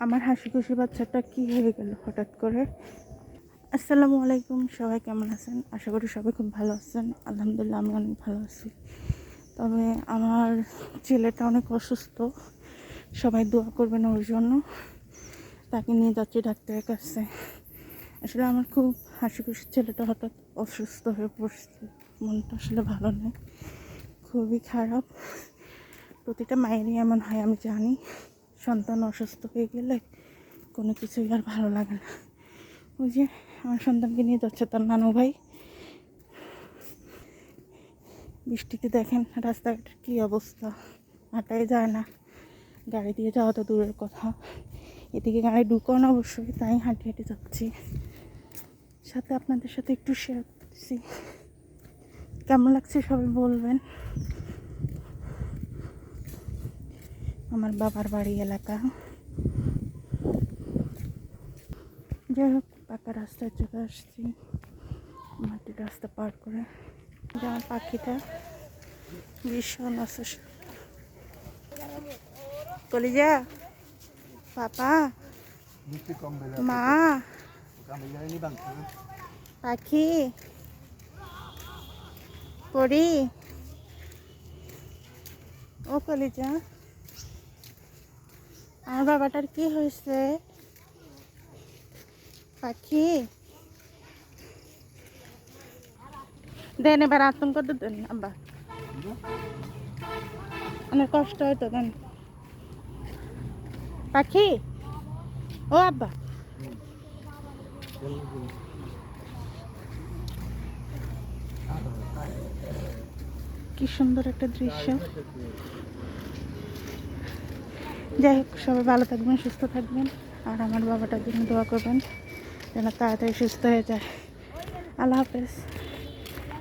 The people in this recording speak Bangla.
আমার হাসি খুশি বাচ্চাটা কি হয়ে গেল হঠাৎ করে। আসসালামু আলাইকুম, সবাই কেমন আছেন? আশা করি সবাই খুব ভালো আছেন। আলহামদুলিল্লাহ আমি অনেক ভালো আছি। তবে আমার ছেলেটা অনেক অসুস্থ, সবাই দোয়া করবেন ওর জন্য। তাকে নিয়ে যাচ্ছি ডাক্তারের কাছে। আসলে আমার খুব হাসি খুশি ছেলেটা হঠাৎ অসুস্থ হয়ে পড়ছে, মনটা আসলে ভালো নেই, খুবই খারাপ। প্রতিটা মায়েরই এমন হয়, আমি জানি। সন্তান অসুস্থ হয়ে গেলে কোনো কিছুই আর ভালো লাগে না। ওই যে আমার সন্তানকে নিয়ে যাচ্ছে তার নানু ভাই। বৃষ্টিতে দেখেন রাস্তাঘাটের কী অবস্থা, হাঁটাই যায় না, গাড়ি দিয়ে যাওয়া তো দূরের কথা, এদিকে গাড়ি ঢুকাও না অবশ্যই, তাই হাঁটি হাঁটি যাচ্ছি। সাথে আপনাদের সাথে একটু শেয়ার করতেছি, কেমন লাগছে সবাই বলবেন। আমার বাবার বাড়ি এলাকা। যাই হোক, পাকা রাস্তায় চলে আসছি, মাটির রাস্তা পার করে। আমার পাখিটা ভীষণ অসুস্থ। কলিজা পাপা মা পাখি পড়ি ও কলিজা। আমার বাবাটার কি হয়েছে? পাখি দেন, এবার আতঙ্ক তো দেন আব্বা, অনেক কষ্ট হয়তো দেন। পাখি ও আব্বা, কি সুন্দর একটা দৃশ্য। যাই হোক, সবাই ভালো থাকবেন, সুস্থ থাকবেন, আর আমার বাবাটার জন্য দোয়া করবেন যেন তাড়াতাড়ি সুস্থ হয়ে যায়। আল্লাহ হাফেজ।